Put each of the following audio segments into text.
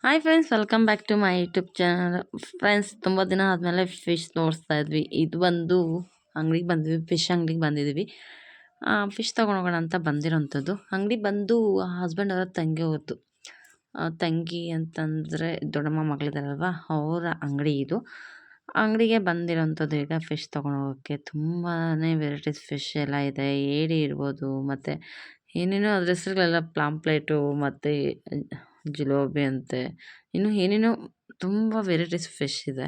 Hi friends, welcome back to my YouTube channel. Friends, ತುಂಬ ದಿನ ಆದಮೇಲೆ ಫಿಶ್ ತೋರಿಸ್ತಾ ಇದ್ವಿ. ಇದು ಬಂದು ಅಂಗಡಿಗೆ ಬಂದಿದ್ವಿ, ಫಿಶ್ ಅಂಗಡಿಗೆ ಬಂದಿದ್ದೀವಿ. ಫಿಶ್ ತೊಗೊಂಡೋಗೋಣ ಅಂತ ಬಂದಿರೋಂಥದ್ದು. ಅಂಗಡಿ ಬಂದು ಹಸ್ಬೆಂಡ್ ಅವರ ತಂಗಿ ಹೋಯ್ತು. ತಂಗಿ ಅಂತಂದರೆ ದೊಡ್ಡಮ್ಮ ಮಗಳಿದಾರಲ್ವ, ಅವರ ಅಂಗಡಿ ಇದು. ಅಂಗಡಿಗೆ ಬಂದಿರೋಂಥದ್ದು ಈಗ ಫಿಶ್ ತೊಗೊಂಡೋಗೋಕ್ಕೆ. ತುಂಬಾ ವೆರೈಟೀಸ್ ಫಿಶ್ ಎಲ್ಲ ಇದೆ. ಏಡಿ ಇರ್ಬೋದು, ಮತ್ತು ಏನೇನೋ ಅದ್ರ ಹೆಸರುಗಳೆಲ್ಲ ಪ್ಲಾಂಪ್ಲೇಟು ಮತ್ತು ಜಿಲೇಬಿ ಅಂತೆ, ಇನ್ನು ಏನೇನೋ ತುಂಬ ವೆರೈಟೀಸ್ ಫಿಶ್ ಇದೆ.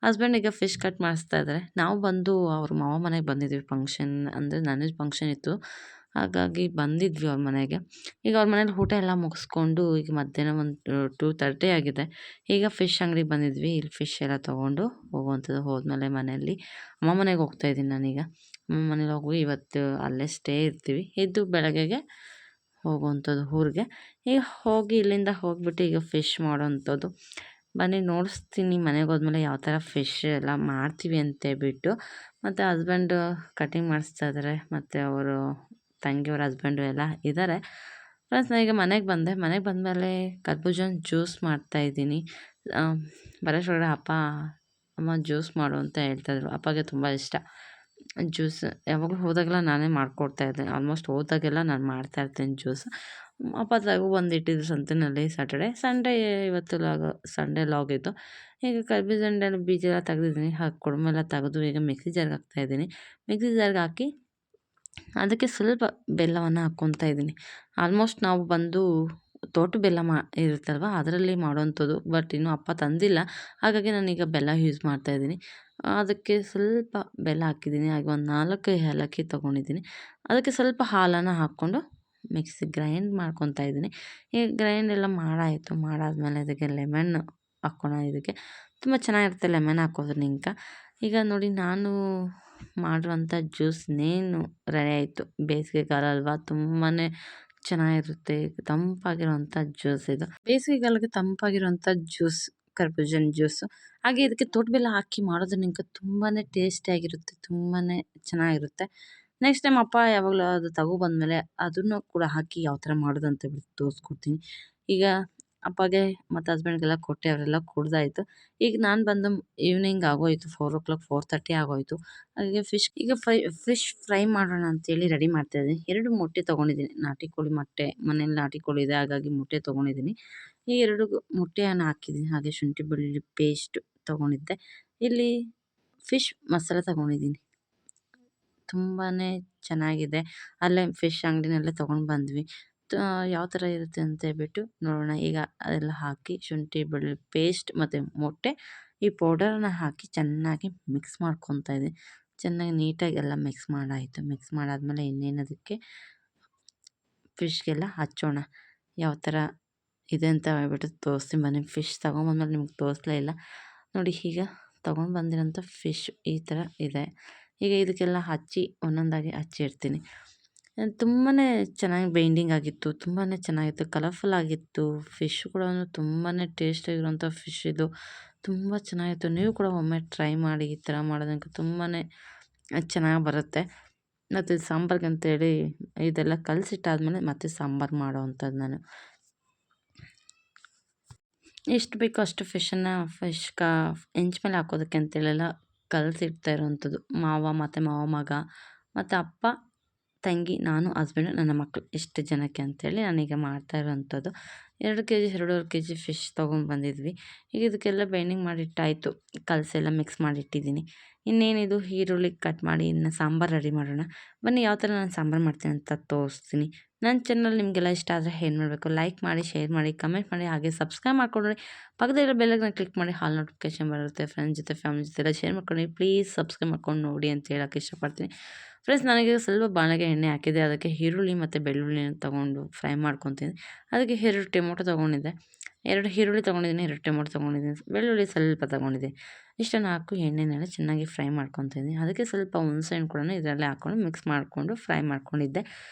ಹಸ್ಬೆಂಡ್ ಈಗ ಫಿಶ್ ಕಟ್ ಮಾಡಿಸ್ತಾ ಇದ್ದಾರೆ. ನಾವು ಬಂದು ಅವ್ರ ಮಾವ ಮನೆಗೆ ಬಂದಿದ್ವಿ. ಫಂಕ್ಷನ್ ಅಂದರೆ ನಾನ್ ವೆಜ್ ಫಂಕ್ಷನ್ ಇತ್ತು, ಹಾಗಾಗಿ ಬಂದಿದ್ವಿ ಅವ್ರ ಮನೆಗೆ. ಈಗ ಅವ್ರ ಮನೇಲಿ ಊಟ ಎಲ್ಲ ಮುಗಿಸ್ಕೊಂಡು ಈಗ ಮಧ್ಯಾಹ್ನ ಒಂದು 2:30 ಆಗಿದೆ. ಈಗ ಫಿಶ್ ಅಂಗಡಿಗೆ ಬಂದಿದ್ವಿ. ಇಲ್ಲಿ ಫಿಶ್ ಎಲ್ಲ ತೊಗೊಂಡು ಹೋಗುವಂಥದ್ದು. ಹೋದ್ಮೇಲೆ ಮನೆಯಲ್ಲಿ ಅಮ್ಮ ಮನೆಗೆ ಹೋಗ್ತಾ ಇದ್ದೀನಿ ನಾನೀಗ. ಅಮ್ಮ ಮನೇಲಿ ಹೋಗಿ ಇವತ್ತು ಅಲ್ಲೇ ಸ್ಟೇ ಇರ್ತೀವಿ. ಇದ್ದು ಬೆಳಗ್ಗೆಗೆ ಹೋಗುವಂಥದ್ದು ಊರಿಗೆ. ಈಗ ಹೋಗಿ ಇಲ್ಲಿಂದ ಹೋಗಿಬಿಟ್ಟು ಈಗ ಫಿಶ್ ಮಾಡೋವಂಥದ್ದು. ಬನ್ನಿ ನೋಡಿಸ್ತೀನಿ ಮನೆಗೆ ಹೋದ್ಮೇಲೆ ಯಾವ ಥರ ಫಿಶ್ ಎಲ್ಲ ಮಾಡ್ತೀವಿ ಅಂತೇಳ್ಬಿಟ್ಟು. ಮತ್ತು ಹಸ್ಬೆಂಡು ಕಟಿಂಗ್ ಮಾಡಿಸ್ತಾ ಇದ್ದಾರೆ, ಮತ್ತು ಅವರು ತಂಗಿಯವ್ರ ಹಸ್ಬೆಂಡು ಎಲ್ಲ ಇದ್ದಾರೆ. ಫ್ರೆಂಡ್ಸ್, ನಾನೀಗ ಮನೆಗೆ ಬಂದೆ. ಮನೆಗೆ ಬಂದಮೇಲೆ ಕರ್ಬೂಜನ ಜ್ಯೂಸ್ ಮಾಡ್ತಾಯಿದ್ದೀನಿ. ಬರೋಷ್ಟೊಳಗಡೆ ಅಪ್ಪ ಅಮ್ಮ ಜ್ಯೂಸ್ ಮಾಡು ಅಂತ ಹೇಳ್ತಾಯಿದ್ರು. ಅಪ್ಪಗೆ ತುಂಬ ಇಷ್ಟ ಜ್ಯೂಸ್. ಯಾವಾಗಲೂ ಹೋದಾಗೆಲ್ಲ ನಾನೇ ಮಾಡ್ಕೊಡ್ತಾಯಿದ್ದೆ. ಆಲ್ಮೋಸ್ಟ್ ಹೋದಾಗೆಲ್ಲ ನಾನು ಮಾಡ್ತಾಯಿರ್ತೀನಿ ಜ್ಯೂಸ್. ಅಪ್ಪ ತಗೊಬಂದು ಇಟ್ಟಿದ್ರು ಸಂತೆನಲ್ಲಿ ಸಂಡೇ ಇವತ್ತು ಸಂಡೇ ಲಾಗ್ ಇತ್ತು. ಈಗ ಕರ್ಬೂಜ ಹಣ್ಣೆಲ್ಲ ಬೀಜ ಎಲ್ಲ ತೆಗ್ದಿದ್ದೀನಿ. ಕೊಡಮೆಲ್ಲ ತೆಗೆದು ಈಗ ಮಿಕ್ಸಿ ಜಾರ್ಗೆ ಹಾಕ್ತಾಯಿದ್ದೀನಿ. ಮಿಕ್ಸಿ ಜಾರ್ಗೆ ಹಾಕಿ ಅದಕ್ಕೆ ಸ್ವಲ್ಪ ಬೆಲ್ಲವನ್ನು ಹಾಕ್ಕೊತಾ ಇದ್ದೀನಿ. ಆಲ್ಮೋಸ್ಟ್ ನಾವು ಬಂದು ತೋಟದ ಬೆಲ್ಲ ಇರುತ್ತಲ್ವ, ಅದರಲ್ಲಿ ಮಾಡೋವಂಥದ್ದು. ಬಟ್ ಇನ್ನೂ ಅಪ್ಪ ತಂದಿಲ್ಲ, ಹಾಗಾಗಿ ನಾನೀಗ ಬೆಲ್ಲ ಯೂಸ್ ಮಾಡ್ತಾಯಿದ್ದೀನಿ. ಅದಕ್ಕೆ ಸ್ವಲ್ಪ ಬೆಲ್ಲ ಹಾಕಿದ್ದೀನಿ. ಹಾಗೆ ಒಂದು 4 ಏಲಕ್ಕಿ ತೊಗೊಂಡಿದ್ದೀನಿ. ಅದಕ್ಕೆ ಸ್ವಲ್ಪ ಹಾಲನ್ನು ಹಾಕ್ಕೊಂಡು ಮಿಕ್ಸಿ ಗ್ರೈಂಡ್ ಮಾಡ್ಕೊತಾ ಇದ್ದೀನಿ. ಈಗ ಗ್ರೈಂಡ್ ಎಲ್ಲ ಮಾಡಾಯಿತು. ಮಾಡಾದ್ಮೇಲೆ ಇದಕ್ಕೆ ಲೆಮನ್ ಹಾಕ್ಕೋಣ. ಇದಕ್ಕೆ ತುಂಬ ಚೆನ್ನಾಗಿರುತ್ತೆ ಲೆಮನ್ ಹಾಕೋದ್ರಿಂದ. ಈಗ ನೋಡಿ, ನಾನು ಮಾಡಿರೋಂಥ ಜ್ಯೂಸ್ ಇನ್ನೇನು ರೆಡಿ ಆಯಿತು. ಬೇಸಿಗೆಗಾಲ ಅಲ್ವಾ, ತುಂಬಾ ಚೆನ್ನಾಗಿರುತ್ತೆ. ತಂಪಾಗಿರೋವಂಥ ಜ್ಯೂಸ್ ಇದು. ಬೇಸಿಗೆಗಾಲಕ್ಕೆ ತಂಪಾಗಿರೋವಂಥ ಜ್ಯೂಸ್ ಕರ್ಬೂಜನ್ ಜ್ಯೂಸು. ಹಾಗೆ ಇದಕ್ಕೆ ತೋಟ ಬೆಲ್ಲ ಹಾಕಿ ಮಾಡೋದ್ರಿಂದ ತುಂಬಾ ಟೇಸ್ಟಿಯಾಗಿರುತ್ತೆ, ತುಂಬಾ ಚೆನ್ನಾಗಿರುತ್ತೆ. ನೆಕ್ಸ್ಟ್ ಟೈಮ್ ಅಪ್ಪ ಯಾವಾಗಲೂ ಅದು ತಗೊಬಂದಮೇಲೆ ಅದನ್ನು ಕೂಡ ಹಾಕಿ ಯಾವ ಥರ ಮಾಡೋದು ಅಂತೇಳ್ಬಿಟ್ಟು ತೋರಿಸ್ಕೊಡ್ತೀನಿ. ಈಗ ಅಪ್ಪಗೆ ಮತ್ತು ಹಸ್ಬೆಂಡ್ಗೆಲ್ಲ ಕೊಟ್ಟೆ, ಅವರೆಲ್ಲ ಕುಡ್ದಾಯಿತು. ಈಗ ನಾನು ಬಂದು ಈವ್ನಿಂಗ್ ಆಗೋಯಿತು. 4:00, 4:30 ಆಗೋಯಿತು. ಹಾಗೆ ಫಿಶ್ ಫ್ರೈ ಮಾಡೋಣ ಅಂತೇಳಿ ರೆಡಿ ಮಾಡ್ತಾಯಿದ್ದೀನಿ. 2 ಮೊಟ್ಟೆ ತೊಗೊಂಡಿದ್ದೀನಿ. ನಾಟಿ ಕೋಳಿ ಮೊಟ್ಟೆ, ಮನೇಲಿ ನಾಟಿ ಕೋಳಿ ಇದೆ, ಹಾಗಾಗಿ ಮೊಟ್ಟೆ ತೊಗೊಂಡಿದ್ದೀನಿ. ಈ 2 ಮೊಟ್ಟೆಯನ್ನು ಹಾಕಿದ್ದೀನಿ. ಹಾಗೆ ಶುಂಠಿ ಬೆಳ್ಳುಳ್ಳಿ ಪೇಸ್ಟ್ ತೊಗೊಂಡಿದ್ದೆ. ಇಲ್ಲಿ ಫಿಶ್ ಮಸಾಲ ತೊಗೊಂಡಿದ್ದೀನಿ. ತುಂಬಾ ಚೆನ್ನಾಗಿದೆ. ಅಲ್ಲೇ ಫಿಶ್ ಅಂಗಡಿನಲ್ಲೇ ತೊಗೊಂಡು ಬಂದ್ವಿ. ಯಾವ ಥರ ಇರುತ್ತೆ ಅಂತೇಳ್ಬಿಟ್ಟು ನೋಡೋಣ. ಈಗ ಅದೆಲ್ಲ ಹಾಕಿ ಶುಂಠಿ ಬೆಳ್ಳುಳ್ಳಿ ಪೇಸ್ಟ್ ಮತ್ತು ಮೊಟ್ಟೆ, ಈ ಪೌಡರನ್ನ ಹಾಕಿ ಚೆನ್ನಾಗಿ ಮಿಕ್ಸ್ ಮಾಡ್ಕೊತಾ ಇದ್ದೀನಿ. ಚೆನ್ನಾಗಿ ನೀಟಾಗಿ ಎಲ್ಲ ಮಿಕ್ಸ್ ಮಾಡಾಯಿತು. ಮಿಕ್ಸ್ ಮಾಡಾದ್ಮೇಲೆ ಇನ್ನೇನದಕ್ಕೆ ಫಿಶ್ಗೆಲ್ಲ ಹಚ್ಚೋಣ. ಯಾವ ಥರ ಇದೆ ಅಂತ ಹೇಳ್ಬಿಟ್ಟು ತೋರಿಸ್ತೀನಿ ಬನ್ನಿ. ಫಿಶ್ ತೊಗೊಂಬಂದ್ಮೇಲೆ ನಿಮ್ಗೆ ತೋರಿಸ್ಲೇ ಇಲ್ಲ ನೋಡಿ. ಈಗ ತೊಗೊಂಡು ಬಂದಿರೋಂಥ ಫಿಶ್ ಈ ಥರ ಇದೆ. ಈಗ ಇದಕ್ಕೆಲ್ಲ ಹಚ್ಚಿ ಒಂದೊಂದಾಗಿ ಹಚ್ಚಿಡ್ತೀನಿ. ತುಂಬಾ ಚೆನ್ನಾಗಿ ಬೈಂಡಿಂಗ್ ಆಗಿತ್ತು. ತುಂಬಾ ಚೆನ್ನಾಗಿತ್ತು, ಕಲರ್ಫುಲ್ ಆಗಿತ್ತು. ಫಿಶ್ ಕೂಡ ತುಂಬಾ ಟೇಸ್ಟಿಯಾಗಿರುವಂಥ ಫಿಶ್ ಇದು. ತುಂಬ ಚೆನ್ನಾಗಿತ್ತು. ನೀವು ಕೂಡ ಒಮ್ಮೆ ಟ್ರೈ ಮಾಡಿ. ಈ ಥರ ಮಾಡೋದಕ್ಕೆ ತುಂಬಾ ಚೆನ್ನಾಗಿ ಬರುತ್ತೆ. ಮತ್ತು ಸಾಂಬಾರ್ಗೆ ಅಂತೇಳಿ ಇದೆಲ್ಲ ಕಲಸಿಟ್ಟಾದ್ಮೇಲೆ ಮತ್ತೆ ಸಾಂಬಾರು ಮಾಡೋವಂಥದ್ದು ನಾನು. ಎಷ್ಟು ಬೇಕೋ ಅಷ್ಟು ಫಿಶನ್ನು ಹೆಂಚು ಮೇಲೆ ಹಾಕೋದಕ್ಕೆ ಅಂತೇಳೆಲ್ಲ ಕಲಸಿಡ್ತಾ ಇರೋವಂಥದ್ದು. ಮಾವ ಮತ್ತು ಮಾವ ಮಗ ಮತ್ತು ಅಪ್ಪ, ತಂಗಿ, ನಾನು, ಹಸ್ಬೆಂಡು, ನನ್ನ ಮಕ್ಕಳು, ಇಷ್ಟು ಜನಕ್ಕೆ ಅಂತೇಳಿ ನಾನೀಗ ಮಾಡ್ತಾ ಇರೋವಂಥದ್ದು. 2 kg 2.5 kg ಫಿಶ್ ತೊಗೊಂಡು ಬಂದಿದ್ವಿ. ಈಗ ಇದಕ್ಕೆಲ್ಲ ಬೈಂಡಿಂಗ್ ಮಾಡಿಟ್ಟಾಯಿತು. ಕಲಸೆಲ್ಲ ಮಿಕ್ಸ್ ಮಾಡಿಟ್ಟಿದ್ದೀನಿ. ಇನ್ನೇನಿದು ಈರುಳ್ಳಿ ಕಟ್ ಮಾಡಿ ಇನ್ನು ಸಾಂಬಾರು ರೆಡಿ ಮಾಡೋಣ. ಬನ್ನಿ ಯಾವ ಥರ ನಾನು ಸಾಂಬಾರು ಮಾಡ್ತೀನಿ ಅಂತ ತೋರಿಸ್ತೀನಿ. ನನ್ನ ಚಾನಲ್ ನಿಮಗೆಲ್ಲ ಇಷ್ಟ ಆದರೆ ಏನು ಮಾಡಬೇಕು, ಲೈಕ್ ಮಾಡಿ, ಶೇರ್ ಮಾಡಿ, ಕಮೆಂಟ್ ಮಾಡಿ, ಹಾಗೆ ಸಬ್ಸ್ಕ್ರೈಬ್ ಮಾಡ್ಕೊಂಡ್ರೆ ಪಕ್ಕದಲ್ಲಿರೋ ಬೆಲ್ಲೈಕನ್ನ ಕ್ಲಿಕ್ ಮಾಡಿ. ಹಾಲ್ ನೋಟಿಫಿಕೇಶನ್ ಬರುತ್ತೆ. ಫ್ರೆಂಡ್ಸ್ ಜೊತೆ, ಫ್ಯಾಮಿಲಿ ಜೊತೆ ಎಲ್ಲ ಶೇರ್ ಮಾಡ್ಕೊಂಡು ಪ್ಲೀಸ್ ಸಬ್ಸ್ಕ್ರೈಬ್ ಮಾಡ್ಕೊಂಡು ನೋಡಿ ಅಂತ ಹೇಳೋಕ್ಕೆ ಇಷ್ಟಪಡ್ತೀನಿ. ಫ್ರೆಂಡ್ಸ್, ನನಗೆ ಸ್ವಲ್ಪ ಬಾಣಲೆಗೆ ಎಣ್ಣೆ ಹಾಕಿದೆ. ಅದಕ್ಕೆ ಈರುಳ್ಳಿ ಮತ್ತು ಬೆಳ್ಳುಳ್ಳಿನ ತೊಗೊಂಡು ಫ್ರೈ ಮಾಡ್ಕೊತೀನಿ. ಅದಕ್ಕೆ 2 ಟೊಮೊಟೊ ತೊಗೊಂಡಿದ್ದೆ. 2 ಈರುಳ್ಳಿ ತೊಗೊಂಡಿದ್ದೀನಿ, 2 ಟೊಮೊಟೊ ತೊಗೊಂಡಿದ್ದೀನಿ, ಬೆಳ್ಳುಳ್ಳಿ ಸ್ವಲ್ಪ ತೊಗೊಂಡಿದ್ದೀನಿ. ಇಷ್ಟನ್ನು ಹಾಕಿ ಎಣ್ಣೆನೆಲ್ಲ ಚೆನ್ನಾಗಿ ಫ್ರೈ ಮಾಡ್ಕೊತಿದ್ದೀನಿ. ಅದಕ್ಕೆ ಸ್ವಲ್ಪ ಹುಣಸೆಹಣ್ಣು ಕೂಡ ಇದರಲ್ಲೇ ಹಾಕ್ಕೊಂಡು ಮಿಕ್ಸ್ ಮಾಡಿಕೊಂಡು ಫ್ರೈ ಮಾಡ್ಕೊಂಡಿದ್ದೆ.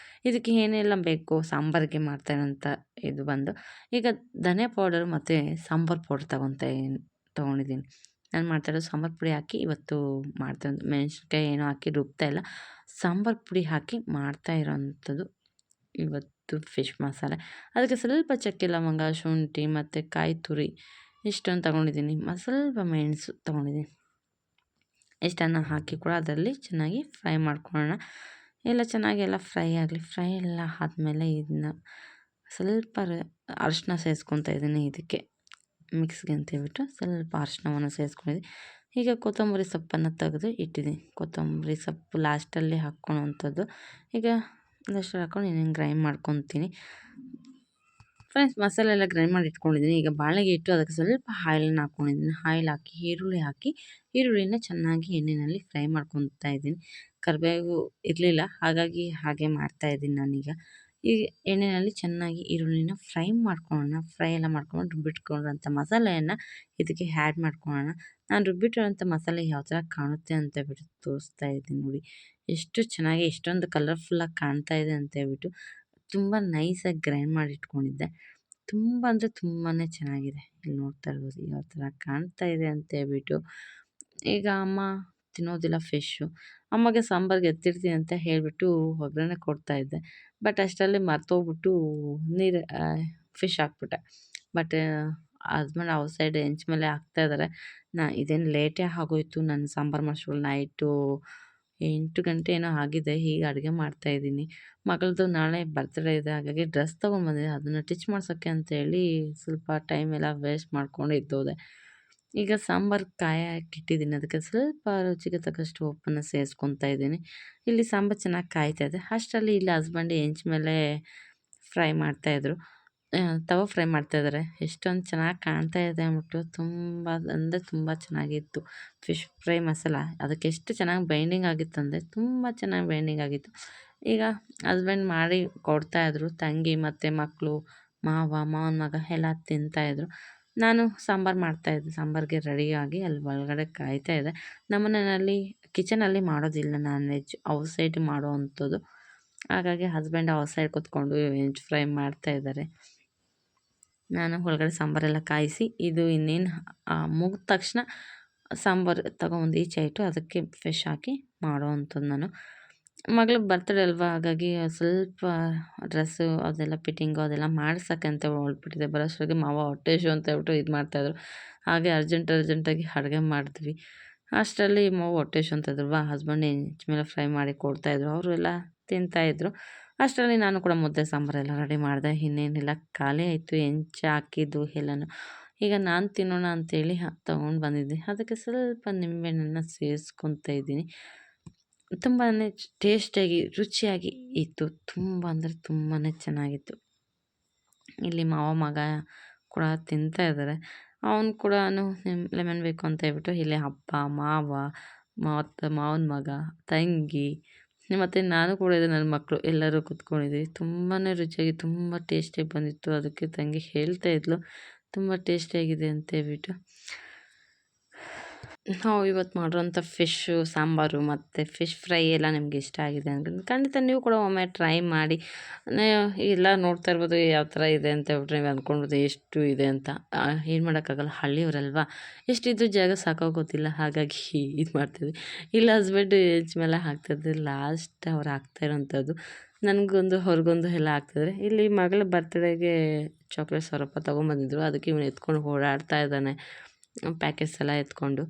ಇದಕ್ಕೆ ಏನೆಲ್ಲ ಬೇಕು ಸಾಂಬಾರಿಗೆ ಮಾಡ್ತಾಯಿರೋಂಥ ಇದು ಬಂದು ಈಗ ಧನಿಯಾ ಪೌಡರ್ ಮತ್ತು ಸಾಂಬಾರು ಪೌಡರ್ ತೊಗೊಂಡಿದ್ದೀನಿ. ನಾನು ಮಾಡ್ತಾಯಿರೋದು ಸಾಂಬಾರು ಪುಡಿ ಹಾಕಿ ಇವತ್ತು ಮಾಡ್ತಾಯಿರೋದು. ಮೆಣಸಿನ್ಕಾಯಿ ಏನೂ ಹಾಕಿ ರುಬ್ತಾ ಇಲ್ಲ, ಸಾಂಬಾರು ಪುಡಿ ಹಾಕಿ ಮಾಡ್ತಾ ಇರೋವಂಥದ್ದು ಇವತ್ತು ಇತ್ತು ಫಿಶ್ ಮಸಾಲೆ. ಅದಕ್ಕೆ ಸ್ವಲ್ಪ ಚಕ್ಕೆ ಲವಂಗ, ಶುಂಠಿ ಮತ್ತು ಕಾಯಿ ತುರಿ ಇಷ್ಟೊಂದು ತೊಗೊಂಡಿದ್ದೀನಿ. ಸ್ವಲ್ಪ ಮೆಣಸು ತೊಗೊಂಡಿದ್ದೀನಿ. ಇಷ್ಟನ್ನು ಹಾಕಿ ಕೂಡ ಅದರಲ್ಲಿ ಚೆನ್ನಾಗಿ ಫ್ರೈ ಮಾಡ್ಕೊಳ್ಳೋಣ. ಎಲ್ಲ ಚೆನ್ನಾಗಿ ಎಲ್ಲ ಫ್ರೈ ಆಗಲಿ. ಫ್ರೈ ಎಲ್ಲ ಆದಮೇಲೆ ಇದನ್ನ ಸ್ವಲ್ಪ ಅರಿಶಿನ ಸೇರಿಸ್ಕೊತಾ ಇದ್ದೀನಿ ಇದಕ್ಕೆ ಮಿಕ್ಸ್ಗೆ ಅಂತೇಳ್ಬಿಟ್ಟು ಸ್ವಲ್ಪ ಅರಿಶಿನವನ್ನು ಸೇರಿಸ್ಕೊಂಡಿದ್ದೀನಿ. ಈಗ ಕೊತ್ತಂಬರಿ ಸೊಪ್ಪನ್ನು ತೆಗೆದು ಇಟ್ಟಿದ್ದೀನಿ. ಕೊತ್ತಂಬರಿ ಸೊಪ್ಪು ಲಾಸ್ಟಲ್ಲಿ ಹಾಕ್ಕೊಳ್ಳೋವಂಥದ್ದು. ಈಗ ಒಂದಷ್ಟು ಹಾಕ್ಕೊಂಡು ಇನ್ನೇನು ಗ್ರೈಂಡ್ ಮಾಡ್ಕೊತೀನಿ. ಫ್ರೆಂಡ್ಸ್, ಮಸಾಲೆ ಎಲ್ಲ ಗ್ರೈಂಡ್ ಮಾಡಿ ಇಟ್ಕೊಂಡಿದ್ದೀನಿ. ಈಗ ಬಾಳೆಗೆ ಇಟ್ಟು ಅದಕ್ಕೆ ಸ್ವಲ್ಪ ಆಯಿಲನ್ನು ಹಾಕ್ಕೊಂಡಿದ್ದೀನಿ. ಆಯಿಲ್ ಹಾಕಿ ಈರುಳ್ಳಿನ ಚೆನ್ನಾಗಿ ಎಣ್ಣೆಯಲ್ಲಿ ಫ್ರೈ ಮಾಡ್ಕೊತಾ ಇದ್ದೀನಿ. ಕರಿಬೇವು ಇರಲಿಲ್ಲ, ಹಾಗಾಗಿ ಹಾಗೆ ಮಾಡ್ತಾಯಿದ್ದೀನಿ ನಾನೀಗ. ಈ ಎಣ್ಣೆಯಲ್ಲಿ ಚೆನ್ನಾಗಿ ಈರುಳ್ಳಿನ ಫ್ರೈ ಮಾಡ್ಕೊಳ್ಳೋಣ. ಫ್ರೈ ಎಲ್ಲ ಮಾಡ್ಕೊಂಡು ರುಬ್ಬಿಟ್ಕೊಂಡಿರೋಂಥ ಮಸಾಲೆಯನ್ನು ಇದಕ್ಕೆ ಆ್ಯಡ್ ಮಾಡ್ಕೊಳ್ಳೋಣ. ನಾನು ರುಬ್ಬಿಟ್ಟಿರೋಂಥ ಮಸಾಲೆ ಯಾವ ಥರ ಕಾಣುತ್ತೆ ಅಂತ ಹೇಳ್ಬಿಟ್ಟು ತೋರಿಸ್ತಾ ಇದ್ದೀನಿ ನೋಡಿ. ಎಷ್ಟು ಚೆನ್ನಾಗಿ ಎಷ್ಟೊಂದು ಕಲರ್ಫುಲ್ಲಾಗಿ ಕಾಣ್ತಾ ಇದೆ ಅಂತ ಹೇಳ್ಬಿಟ್ಟು ತುಂಬ ನೈಸಾಗಿ ಗ್ರೈಂಡ್ ಮಾಡಿ ಇಟ್ಕೊಂಡಿದ್ದೆ. ತುಂಬ ಅಂದರೆ ತುಂಬಾ ಚೆನ್ನಾಗಿದೆ. ಇಲ್ಲಿ ನೋಡ್ತಾ ಇರ್ಬೋದು ಯಾವ ಥರ ಕಾಣ್ತಾ ಇದೆ ಅಂತ ಹೇಳ್ಬಿಟ್ಟು. ಈಗ ಅಮ್ಮ ತಿನ್ನೋದಿಲ್ಲ ಫಿಶ್ಶು. ಅಮ್ಮಗೆ ಸಾಂಬಾರಿಗೆ ಎತ್ತಿಡ್ತೀನಿ ಅಂತ ಹೇಳಿಬಿಟ್ಟು ಒಗ್ಗರಣೆ ಕೊಡ್ತಾಯಿದ್ದೆ. ಬಟ್ ಅಷ್ಟರಲ್ಲಿ ಮರ್ತೋಗ್ಬಿಟ್ಟು ಫಿಶ್ ಹಾಕ್ಬಿಟ್ಟೆ. ಬಟ್ ಹಸ್ಬೆಂಡ್ ಔಟ್ ಸೈಡ್ ಹೆಂಚ್ ಮೇಲೆ ಹಾಕ್ತಾಯಿದ್ದಾರೆ. ಇದೇನು ಲೇಟೇ ಆಗೋಯ್ತು. ನಾನು ಸಾಂಬಾರು ಮಾಡೋಷ್ಟ್ರಲ್ಲಿ ನೈಟು 8 ಗಂಟೆ ಏನೋ ಆಗಿದೆ. ಈಗ ಅಡುಗೆ ಮಾಡ್ತಾಯಿದ್ದೀನಿ. ಮಗಳದ್ದು ನಾಳೆ ಬರ್ತ್ಡೇ ಇದೆ, ಹಾಗಾಗಿ ಡ್ರೆಸ್ ತೊಗೊಂಡ್ಬಂದಿದ್ದೆ. ಅದನ್ನು ಸ್ಟಿಚ್ ಮಾಡ್ಸೋಕ್ಕೆ ಅಂತೇಳಿ ಸ್ವಲ್ಪ ಟೈಮ್ ಎಲ್ಲ ವೇಸ್ಟ್ ಮಾಡ್ಕೊಂಡು ಇದ್ದೋದೆ. ಈಗ ಸಾಂಬಾರು ಕಾಯಕ್ಕಿಟ್ಟಿದ್ದೀನಿ. ಅದಕ್ಕೆ ಸ್ವಲ್ಪ ರುಚಿಗೆ ತಕ್ಕಷ್ಟು ಉಪ್ಪನ್ನು ಸೇರಿಸ್ಕೊತಾ ಇದ್ದೀನಿ. ಇಲ್ಲಿ ಸಾಂಬಾರು ಚೆನ್ನಾಗಿ ಕಾಯ್ತಾ ಇದೆ. ಅಷ್ಟರಲ್ಲಿ ಇಲ್ಲಿ ಹಸ್ಬೆಂಡ್ ಹೆಂಚ್ ಮೇಲೆ ಫ್ರೈ ಮಾಡ್ತಾಯಿದ್ರು. ತವ ಫ್ರೈ ಮಾಡ್ತಾಯಿದ್ದಾರೆ. ಎಷ್ಟೊಂದು ಚೆನ್ನಾಗಿ ಕಾಣ್ತಾ ಇದೆ ಅಂದ್ಬಿಟ್ಟು ತುಂಬ ಅಂದರೆ ತುಂಬ ಚೆನ್ನಾಗಿತ್ತು. ಫಿಶ್ ಫ್ರೈ ಮಸಾಲ ಅದಕ್ಕೆ ಎಷ್ಟು ಚೆನ್ನಾಗಿ ಬೈಂಡಿಂಗ್ ಆಗಿತ್ತಂದರೆ ತುಂಬ ಚೆನ್ನಾಗಿ ಬೈಂಡಿಂಗ್ ಆಗಿತ್ತು. ಈಗ ಹಸ್ಬೆಂಡ್ ಮಾಡಿ ಕೊಡ್ತಾಯಿದ್ರು. ತಂಗಿ ಮತ್ತು ಮಕ್ಕಳು, ಮಾವನ ಮಗ ಎಲ್ಲ ತಿಂತಾಯಿದ್ರು. ನಾನು ಸಾಂಬಾರು ಮಾಡ್ತಾಯಿದ್ದೆ. ಸಾಂಬಾರಿಗೆ ರೆಡಿಯಾಗಿ ಅಲ್ಲಿ ಒಳಗಡೆ ಕಾಯ್ತಾ ಇದೆ. ನಮ್ಮ ಮನೆಯಲ್ಲಿ ಕಿಚನಲ್ಲಿ ಮಾಡೋದಿಲ್ಲ ನಾನ್ ವೆಜ್, ಔಟ್ಸೈಡ್ ಮಾಡೋವಂಥದ್ದು. ಹಾಗಾಗಿ ಹಸ್ಬೆಂಡ್ ಔಟ್ಸೈಡ್ ಕೂತ್ಕೊಂಡು ವೆಜ್ ಫ್ರೈ ಮಾಡ್ತಾಯಿದ್ದಾರೆ. ನಾನು ಒಳಗಡೆ ಸಾಂಬಾರೆಲ್ಲ ಕಾಯಿಸಿ ಇದು ಇನ್ನೇನು ಮುಗಿದ ತಕ್ಷಣ ಸಾಂಬಾರು ತಗೊಂಬಂದು ಈಚೆ ಇಟ್ಟು ಅದಕ್ಕೆ ಫಿಶ್ ಹಾಕಿ ಮಾಡೋವಂಥದ್ದು ನಾನು. ಮಗಳಿಗೆ ಬರ್ತ್ಡೇ ಅಲ್ವಾ, ಹಾಗಾಗಿ ಸ್ವಲ್ಪ ಡ್ರೆಸ್ಸು ಅದೆಲ್ಲ ಫಿಟ್ಟಿಂಗು ಅದೆಲ್ಲ ಮಾಡ್ಸೋಕ್ಕಂತ ಹೊರಟ್ಬಿಟ್ಟಿದ್ದೆ. ಬರೋಷ್ಟೊತ್ತಿಗೆ ಮಾವ ಹೊಟ್ಟೆ ಹಸಿವು ಅಂತ ಹೇಳ್ಬಿಟ್ಟು ಇದು ಮಾಡ್ತಾಯಿದ್ರು. ಹಾಗೆ ಅರ್ಜೆಂಟಾಗಿ ಅಡುಗೆ ಮಾಡಿದ್ವಿ. ಅಷ್ಟರಲ್ಲಿ ಮಾವ ಹೊಟ್ಟೆ ಹಸಿವು ಅಂತಿದ್ರಲ್ವ, ಹಸ್ಬೆಂಡ್ ಹೆಂಚ್ ಮೇಲೆ ಫ್ರೈ ಮಾಡಿ ಕೊಡ್ತಾಯಿದ್ರು. ಅವರು ಎಲ್ಲ ತಿಂತಾಯಿದ್ರು. ಅಷ್ಟರಲ್ಲಿ ನಾನು ಕೂಡ ಮುದ್ದೆ ಸಾಂಬಾರೆಲ್ಲ ರೆಡಿ ಮಾಡಿದೆ. ಇನ್ನೇನೆಲ್ಲ ಖಾಲಿ ಆಯಿತು ಹೆಂಚು ಹಾಕಿದ್ದು ಎಲ್ಲನೂ. ಈಗ ನಾನು ತಿನ್ನೋಣ ಅಂತೇಳಿ ತೊಗೊಂಡು ಬಂದಿದ್ದೆ. ಅದಕ್ಕೆ ಸ್ವಲ್ಪ ನಿಂಬೆಹಣ್ಣನ್ನು ಸೇರಿಸ್ಕೊತಾ ಇದ್ದೀನಿ. ತುಂಬಾ ಟೇಸ್ಟಿಯಾಗಿ ರುಚಿಯಾಗಿ ಇತ್ತು. ತುಂಬ ಅಂದರೆ ತುಂಬಾ ಚೆನ್ನಾಗಿತ್ತು. ಇಲ್ಲಿ ಮಾವ ಮಗ ಕೂಡ ತಿಂತಾಯಿದ್ದಾರೆ. ಅವನು ಕೂಡ ಲೆಮನ್ ಬೇಕು ಅಂತ ಹೇಳ್ಬಿಟ್ಟು ಇಲ್ಲಿ ಅಪ್ಪ, ಮಾವ ಮತ್ತು ಮಾವನ ಮಗ, ತಂಗಿ ಮತ್ತು ನಾನು ಕೂಡ ಇದೆ, ನನ್ನ ಮಕ್ಕಳು ಎಲ್ಲರೂ ಕೂತ್ಕೊಂಡಿದ್ವಿ. ತುಂಬಾ ರುಚಿಯಾಗಿ ತುಂಬ ಟೇಸ್ಟಿಯಾಗಿ ಬಂದಿತ್ತು. ಅದಕ್ಕೆ ತಂಗಿ ಹೇಳ್ತಾ ಇದ್ಲು ತುಂಬ ಟೇಸ್ಟಿಯಾಗಿದೆ ಅಂತ ಹೇಳ್ಬಿಟ್ಟು. ನಾವು ಇವತ್ತು ಮಾಡಿರೋಂಥ ಫಿಶ್ಶು ಸಾಂಬಾರು ಮತ್ತು ಫಿಶ್ ಫ್ರೈ ಎಲ್ಲ ನಿಮ್ಗೆ ಇಷ್ಟ ಆಗಿದೆ ಅನ್ಕೊಂಡು ಖಂಡಿತ ನೀವು ಕೂಡ ಒಮ್ಮೆ ಟ್ರೈ ಮಾಡಿ. ಎಲ್ಲ ನೋಡ್ತಾ ಇರ್ಬೋದು ಯಾವ ಥರ ಇದೆ ಅಂತ ಹೇಳ್ಬಿಟ್ಟು ನೀವು ಅಂದ್ಕೊಳ್ಬೋದು ಎಷ್ಟು ಇದೆ ಅಂತ. ಏನು ಮಾಡೋಕ್ಕಾಗಲ್ಲ, ಹಳ್ಳಿಯವರಲ್ವಾ, ಎಷ್ಟಿದ್ದು ಜಾಗ ಸಾಕಾಗೋದಿಲ್ಲ, ಹಾಗಾಗಿ ಇದು ಮಾಡ್ತಿದ್ವಿ. ಇಲ್ಲ ಹಸ್ಬೆಂಡ್ ಹೆಂಚ್ ಮೇಲೆ ಹಾಕ್ತಿದ್ರು, ಲಾಸ್ಟ್ ಅವ್ರು ಹಾಕ್ತಾ ಇರೋಂಥದ್ದು. ನನಗೊಂದು ಅವ್ರಿಗೊಂದು ಎಲ್ಲ ಹಾಕ್ತಿದ್ರೆ. ಇಲ್ಲಿ ಮಗಳ ಬರ್ತ್ಡೇಗೆ ಚಾಕ್ಲೇಟ್ ಸ್ವಲ್ಪ ತೊಗೊಂಬಂದಿದ್ರು. ಅದಕ್ಕೆ ಇವನು ಎತ್ಕೊಂಡು ಓಡಾಡ್ತಾ ಇದ್ದಾನೆ ಪ್ಯಾಕೆಟ್ಸ್ ಎಲ್ಲ ಎತ್ಕೊಂಡು.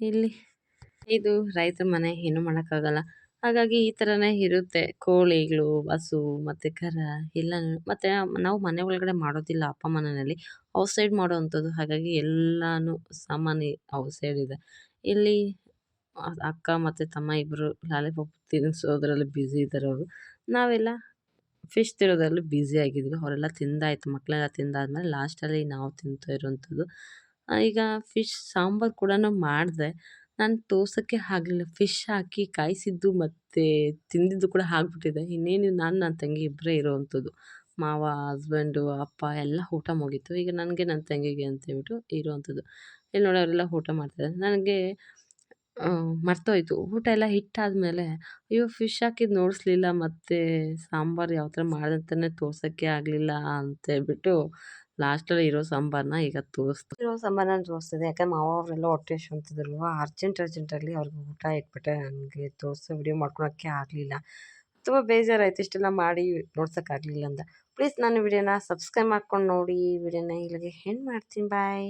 ಇಲ್ಲಿ ಇದು ರೈತರ ಮನೆ, ಏನೂ ಮಾಡೋಕ್ಕಾಗಲ್ಲ. ಹಾಗಾಗಿ ಈ ಥರನೇ ಇರುತ್ತೆ. ಕೋಳಿಗಳು, ಹಸು ಮತ್ತು ಕರ ಎಲ್ಲನೂ. ಮತ್ತು ನಾವು ಮನೆ ಒಳಗಡೆ ಮಾಡೋದಿಲ್ಲ ಅಪ್ಪ ಮನೆಯಲ್ಲಿ, ಔಟ್ಸೈಡ್ ಮಾಡೋವಂಥದ್ದು. ಹಾಗಾಗಿ ಎಲ್ಲನೂ ಸಾಮಾನು ಔಟ್ಸೈಡ್ ಇದೆ. ಇಲ್ಲಿ ಅಕ್ಕ ಮತ್ತು ತಮ್ಮ ಇಬ್ಬರು ಲಾಲಿಪಾಪ್ ತಿನ್ನಿಸೋದ್ರಲ್ಲಿ ಬ್ಯುಸಿ ಇದ್ದಾರೆ ಅವರು. ನಾವೆಲ್ಲ ಫಿಶ್ ತಿನ್ನೋದ್ರಲ್ಲಿ ಬ್ಯುಸಿ ಆಗಿದ್ವಿ. ಅವರೆಲ್ಲ ತಿಂದಾಯಿತು, ಮಕ್ಕಳೆಲ್ಲ ತಿಂದಾದ್ಮೇಲೆ ಲಾಸ್ಟಲ್ಲಿ ನಾವು ತಿಂತಾ ಇರೋವಂಥದ್ದು. ಈಗ ಫಿಶ್ ಸಾಂಬಾರು ಕೂಡ ಮಾಡಿದೆ. ನಾನು ತೋರ್ಸೋಕ್ಕೆ ಆಗಲಿಲ್ಲ. ಫಿಶ್ ಹಾಕಿ ಕಾಯಿಸಿದ್ದು ಮತ್ತು ತಿಂದಿದ್ದು ಕೂಡ ಆಗಿಬಿಟ್ಟಿದೆ. ಇನ್ನೇನು ನಾನು ನನ್ನ ತಂಗಿ ಇಬ್ಬರೇ ಇರೋವಂಥದ್ದು. ಮಾವ, ಹಸ್ಬೆಂಡು, ಅಪ್ಪ ಎಲ್ಲ ಊಟ ಮುಗೀತು. ಈಗ ನನಗೆ ನನ್ನ ತಂಗಿಗೆ ಅಂತ ಹೇಳ್ಬಿಟ್ಟು ಇರೋವಂಥದ್ದು. ಇಲ್ಲಿ ನೋಡಿ ಅವರೆಲ್ಲ ಊಟ ಮಾಡ್ತಾಯಿದ್ದಾರೆ. ನನಗೆ ಮರ್ತೋಯ್ತು. ಊಟ ಎಲ್ಲ ಇಟ್ಟಾದ್ಮೇಲೆ ಅಯ್ಯೋ ಫಿಶ್ ಹಾಕಿದ್ದು ನೋಡಿಸ್ಲಿಲ್ಲ, ಮತ್ತು ಸಾಂಬಾರು ಯಾವ ಥರ ಮಾಡಿದೆ ಅಂತಲೇ ತೋರ್ಸೋಕ್ಕೆ ಆಗಲಿಲ್ಲ ಅಂತೇಳ್ಬಿಟ್ಟು ಲಾಸ್ಟಲ್ಲಿ ಇರೋ ಸಾಂಬಾರನ್ನ ಈಗ ಇರೋ ಸಾಂಬಾರನ್ನ ತೋರಿಸ್ತಿದ್ದೆ. ಯಾಕಂದ್ರೆ ಮಾವ ಅವರೆಲ್ಲ ಹೊಟ್ಟೆ ಹಸಿವು ಅಂತಿದ್ರಲ್ವ, ಅರ್ಜೆಂಟಲ್ಲಿ ಅವ್ರಿಗೆ ಊಟ ಇಟ್ಬಿಟ್ಟೆ. ನನಗೆ ತೋರಿಸೋ ವಿಡಿಯೋ ಮಾಡ್ಕೊಳಕ್ಕೆ ಆಗಲಿಲ್ಲ. ತುಂಬ ಬೇಜಾರಾಯಿತು, ಇಷ್ಟೆಲ್ಲ ಮಾಡಿ ನೋಡ್ಸೋಕ್ಕಾಗಲಿಲ್ಲ ಅಂತ. ಪ್ಲೀಸ್ ನನ್ನ ವಿಡಿಯೋನ ಸಬ್ಸ್ಕ್ರೈಬ್ ಮಾಡ್ಕೊಂಡು ನೋಡಿ. ವಿಡಿಯೋನ ಇಲ್ಲಿಗೆ ಎಂಡ್ ಮಾಡ್ತೀನಿ. ಬಾಯ್.